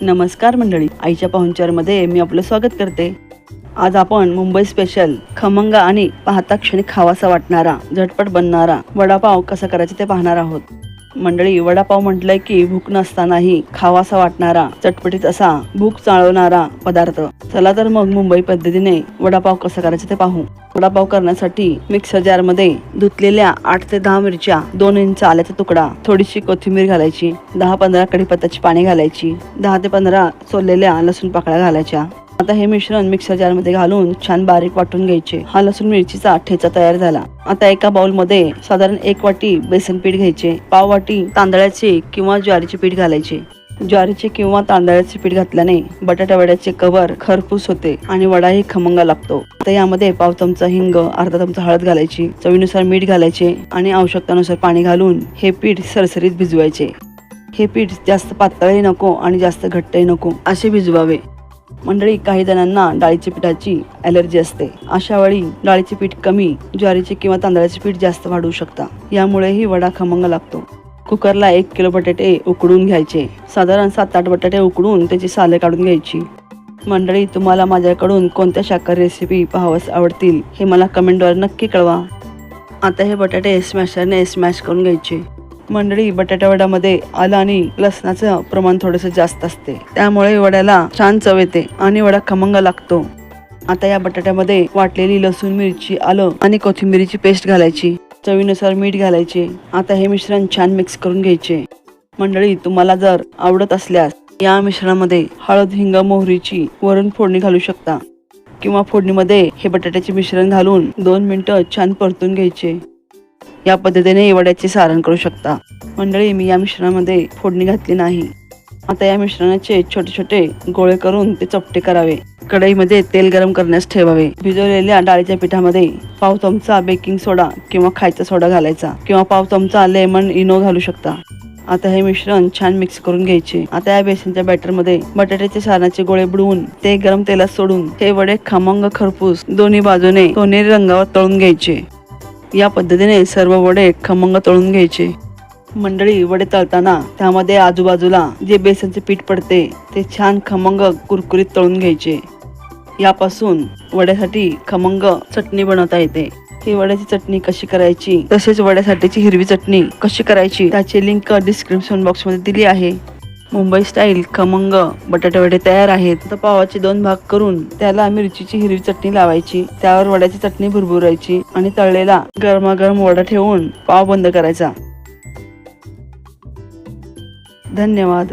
नमस्कार मंडळी, आईच्या पाहुणचारमध्ये मी आपलं स्वागत करते। आज आपण मुंबई स्पेशल खमंग आणि पाहता क्षणी खावासा वाटणारा झटपट बनणारा वडापाव कसा करायचा ते पाहणार आहोत। मंडळी, वडापाव म्हटलंय की भूक नसतानाही खावासा वाटणारा चटपटीत असा भूक चाळवणारा पदार्थ। चला तर मग मुंबई पद्धतीने वडापाव कसा करायचा ते पाहू। वडापाव करण्यासाठी मिक्सर जार मध्ये धुतलेल्या 8 ते 10 मिरच्या, 2 इंच आल्याचा तुकडा, थोडीशी कोथिंबीर घालायची, 10-15 कढीपत्त्याची पाने घालायची, 10 ते 15 सोललेल्या लसूण पाकळ्या घालायच्या। आता हे मिश्रण मिक्सर जार मध्ये घालून छान बारीक वाटून घ्यायचे। हा लसूण मिरचीचा ठेचा तयार झाला। आता एका बाउल मध्ये साधारण 1 वाटी बेसन पीठ घ्यायचे, पाव वाटी तांदळाचे किंवा ज्वारीचे पीठ घालायचे। ज्वारीचे किंवा तांदळाचे पीठ घातल्याने बटाटा वड्याचे कवर खरपूस होते आणि वडाही खमंग लागतो। आता यामध्ये पाव चमचा हिंग, अर्धा चमचा हळद घालायची, चवीनुसार मीठ घालायचे आणि आवश्यकतेनुसार पाणी घालून हे पीठ सरसरीत भिजवायचे। हे पीठ जास्त पातळही नको आणि जास्त घट्टही नको असे भिजवावे। मंडळी, काही जणांना डाळीच्या पिठाची ॲलर्जी असते। अशा वेळी डाळीचे पीठ कमी, ज्वारीचे किंवा तांदळाचे पीठ जास्त वाढवू शकता। यामुळेही वडा खमंग लागतो। कुकरला 1 किलो बटाटे उकडून घ्यायचे। साधारण 7-8 बटाटे उकडून त्याची साले काढून घ्यायची। मंडळी, तुम्हाला माझ्याकडून कोणत्या शाकाहारी रेसिपी पाहावयास आवडतील हे मला कमेंटद्वारे नक्की कळवा। आता हे बटाटे स्मॅशरने स्मॅश करून घ्यायचे। मंडळी, बटाटा वड्यामध्ये आलं आणि लसणाचं प्रमाण थोडंसं जास्त असते, त्यामुळे वड्याला छान चव येते आणि वडा खमंग लागतो। आता या बटाट्यामध्ये वाटलेली लसूण, मिरची, आलं आणि कोथिंबीरीची पेस्ट घालायची, चवीनुसार मीठ घालायचे। आता हे मिश्रण छान मिक्स करून घ्यायचे। मंडळी, तुम्हाला जर आवडत असल्यास या मिश्रणामध्ये हळद, हिंग, मोहरीची वरून फोडणी घालू शकता किंवा फोडणीमध्ये हे बटाट्याचे मिश्रण घालून 2 मिनिटं छान परतून घ्यायचे। या पद्धतीने वड्याचे सारण करू शकता। मंडळी, मी या मिश्रणामध्ये फोडणी घातली नाही। आता या मिश्रणाचे छोटे छोटे गोळे करून ते चपटे करावे। कढईमध्ये तेल गरम करण्यास ठेवावे। भिजवलेल्या डाळीच्या पिठामध्ये पाव चमचा बेकिंग सोडा किंवा खायचा सोडा घालायचा किंवा पाव चमचा लेमन इनो घालू शकता। आता हे मिश्रण छान मिक्स करून घ्यायचे। आता या बेसनच्या बॅटर मध्ये बटाट्याचे सारणाचे गोळे बुडवून ते गरम तेलात सोडून हे वडे खमंग खरपूस दोन्ही बाजूने सोनेरी रंगावर तळून घ्यायचे। या पद्धतीने सर्व वडे खमंग तळून घ्यायचे। मंडळी, वडे तळताना त्यामध्ये आजूबाजूला जे बेसनचे पीठ पडते ते छान खमंग कुरकुरीत तळून घ्यायचे। यापासून वड्यासाठी खमंग चटणी बनवता येते। ही वड्याची चटणी कशी करायची, तसेच वड्यासाठीची हिरवी चटणी कशी करायची त्याची लिंक डिस्क्रिप्शन बॉक्स मध्ये दिली आहे। मुंबई स्टाईल खमंग बटाटे वडे तयार आहेत। तर पावाचे 2 भाग करून त्याला मिरचीची हिरवी चटणी लावायची, त्यावर वड्याची चटणी भुरभुरायची आणि तळलेला गरमागरम वडा ठेवून पाव बंद करायचा। धन्यवाद।